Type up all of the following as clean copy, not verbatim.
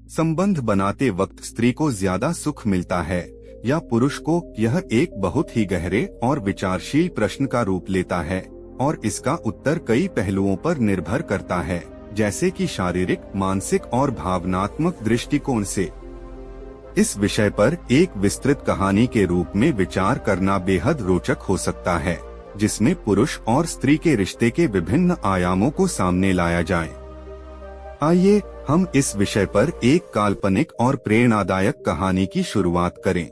संबंध बनाते वक्त स्त्री को ज्यादा सुख मिलता है या पुरुष को? यह एक बहुत ही गहरे और विचारशील प्रश्न का रूप लेता है और इसका उत्तर कई पहलुओं पर निर्भर करता है, जैसे कि शारीरिक, मानसिक और भावनात्मक दृष्टिकोण से। इस विषय पर एक विस्तृत कहानी के रूप में विचार करना बेहद रोचक हो सकता है, जिसमें पुरुष और स्त्री के रिश्ते के विभिन्न आयामों को सामने लाया जाए। आइए हम इस विषय पर एक काल्पनिक और प्रेरणादायक कहानी की शुरुआत करें।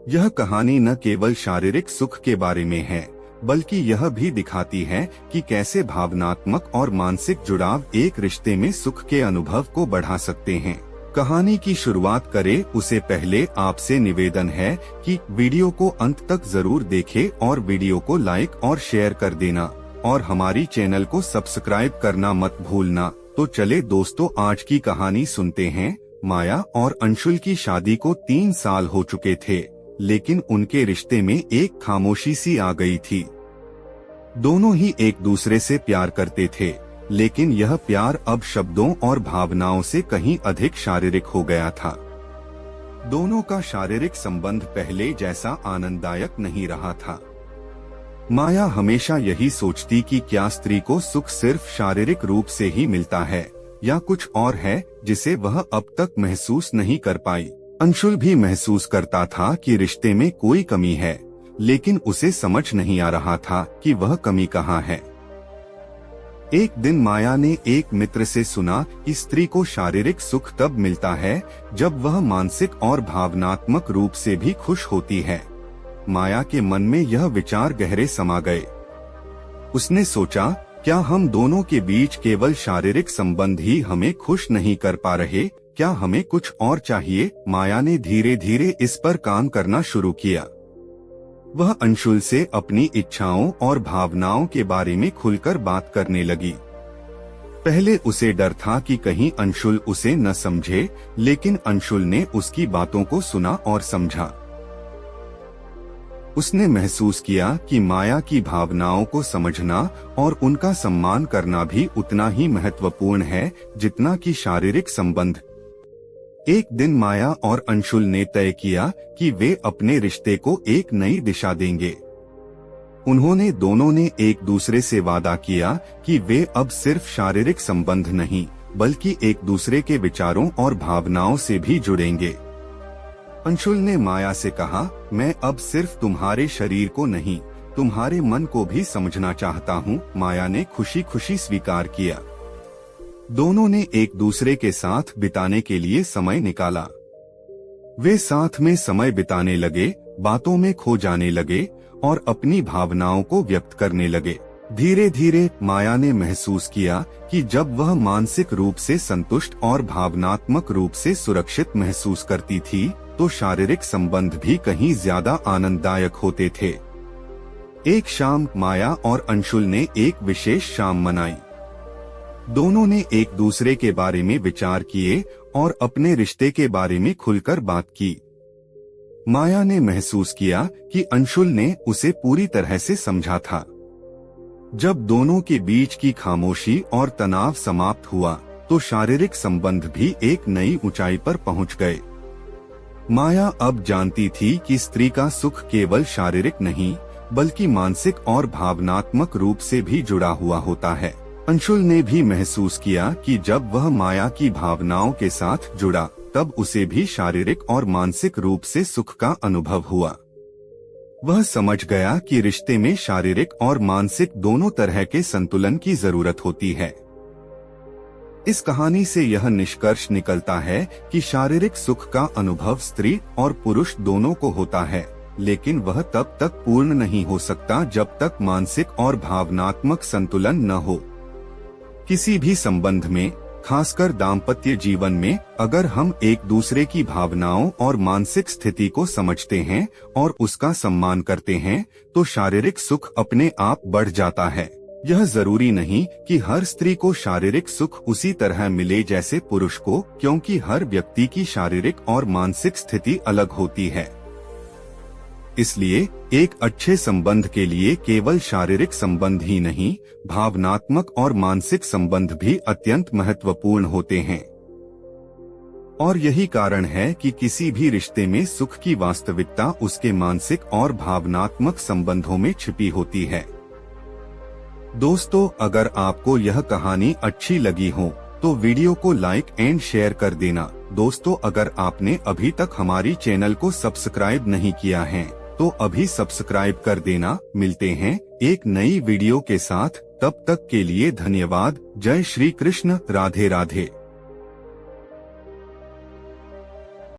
यह कहानी न केवल शारीरिक सुख के बारे में है, बल्कि यह भी दिखाती है कि कैसे भावनात्मक और मानसिक जुड़ाव एक रिश्ते में सुख के अनुभव को बढ़ा सकते हैं। कहानी की शुरुआत करें उससे पहले आपसे निवेदन है कि वीडियो को अंत तक जरूर देखें और वीडियो को लाइक और शेयर कर देना और हमारी चैनल को सब्सक्राइब करना मत भूलना। तो चले दोस्तों, आज की कहानी सुनते हैं। माया और अंशुल की शादी को 3 साल हो चुके थे, लेकिन उनके रिश्ते में एक खामोशी सी आ गई थी। दोनों ही एक दूसरे से प्यार करते थे, लेकिन यह प्यार अब शब्दों और भावनाओं से कहीं अधिक शारीरिक हो गया था। दोनों का शारीरिक संबंध पहले जैसा आनंददायक नहीं रहा था। माया हमेशा यही सोचती कि क्या स्त्री को सुख सिर्फ शारीरिक रूप से ही मिलता है या कुछ और है जिसे वह अब तक महसूस नहीं कर पाई। अंशुल भी महसूस करता था कि रिश्ते में कोई कमी है, लेकिन उसे समझ नहीं आ रहा था कि वह कमी कहाँ है। एक दिन माया ने एक मित्र से सुना कि स्त्री को शारीरिक सुख तब मिलता है जब वह मानसिक और भावनात्मक रूप से भी खुश होती है। माया के मन में यह विचार गहरे समा गए। उसने सोचा, क्या हम दोनों के बीच केवल शारीरिक संबंध ही हमें खुश नहीं कर पा रहे? क्या हमें कुछ और चाहिए? माया ने धीरे धीरे इस पर काम करना शुरू किया। वह अंशुल से अपनी इच्छाओं और भावनाओं के बारे में खुलकर बात करने लगी। पहले उसे डर था कि कहीं अंशुल उसे न समझे, लेकिन अंशुल ने उसकी बातों को सुना और समझा। उसने महसूस किया कि माया की भावनाओं को समझना और उनका सम्मान करना भी उतना ही महत्वपूर्ण है जितना कि शारीरिक संबंध। एक दिन माया और अंशुल ने तय किया कि वे अपने रिश्ते को एक नई दिशा देंगे। उन्होंने दोनों ने एक दूसरे से वादा किया कि वे अब सिर्फ शारीरिक संबंध नहीं, बल्कि एक दूसरे के विचारों और भावनाओं से भी जुड़ेंगे। अंशुल ने माया से कहा, मैं अब सिर्फ तुम्हारे शरीर को नहीं, तुम्हारे मन को भी समझना चाहता हूँ। माया ने खुशी खुशी स्वीकार किया। दोनों ने एक दूसरे के साथ बिताने के लिए समय निकाला। वे साथ में समय बिताने लगे, बातों में खो जाने लगे और अपनी भावनाओं को व्यक्त करने लगे। धीरे धीरे माया ने महसूस किया कि जब वह मानसिक रूप से संतुष्ट और भावनात्मक रूप से सुरक्षित महसूस करती थी, तो शारीरिक संबंध भी कहीं ज्यादा आनंददायक होते थे। एक शाम माया और अंशुल ने एक विशेष शाम मनाई। दोनों ने एक दूसरे के बारे में विचार किए और अपने रिश्ते के बारे में खुलकर बात की। माया ने महसूस किया कि अंशुल ने उसे पूरी तरह से समझा था। जब दोनों के बीच की खामोशी और तनाव समाप्त हुआ, तो शारीरिक संबंध भी एक नई ऊंचाई पर पहुंच गए। माया अब जानती थी कि स्त्री का सुख केवल शारीरिक नहीं, बल्कि मानसिक और भावनात्मक रूप से भी जुड़ा हुआ होता है। अंशुल ने भी महसूस किया कि जब वह माया की भावनाओं के साथ जुड़ा, तब उसे भी शारीरिक और मानसिक रूप से सुख का अनुभव हुआ। वह समझ गया कि रिश्ते में शारीरिक और मानसिक दोनों तरह के संतुलन की जरूरत होती है। इस कहानी से यह निष्कर्ष निकलता है कि शारीरिक सुख का अनुभव स्त्री और पुरुष दोनों को होता है, लेकिन वह तब तक पूर्ण नहीं हो सकता जब तक मानसिक और भावनात्मक संतुलन न हो। किसी भी संबंध में, खासकर दाम्पत्य जीवन में, अगर हम एक दूसरे की भावनाओं और मानसिक स्थिति को समझते हैं और उसका सम्मान करते हैं, तो शारीरिक सुख अपने आप बढ़ जाता है। यह जरूरी नहीं कि हर स्त्री को शारीरिक सुख उसी तरह मिले जैसे पुरुष को, क्योंकि हर व्यक्ति की शारीरिक और मानसिक स्थिति अलग होती है। इसलिए एक अच्छे संबंध के लिए केवल शारीरिक संबंध ही नहीं, भावनात्मक और मानसिक संबंध भी अत्यंत महत्वपूर्ण होते हैं। और यही कारण है कि किसी भी रिश्ते में सुख की वास्तविकता उसके मानसिक और भावनात्मक संबंधों में छिपी होती है। दोस्तों, अगर आपको यह कहानी अच्छी लगी हो तो वीडियो को लाइक एंड शेयर कर देना। दोस्तों, अगर आपने अभी तक हमारी चैनल को सब्सक्राइब नहीं किया है तो अभी सब्सक्राइब कर देना। मिलते हैं एक नई वीडियो के साथ, तब तक के लिए धन्यवाद। जय श्री कृष्ण, राधे राधे।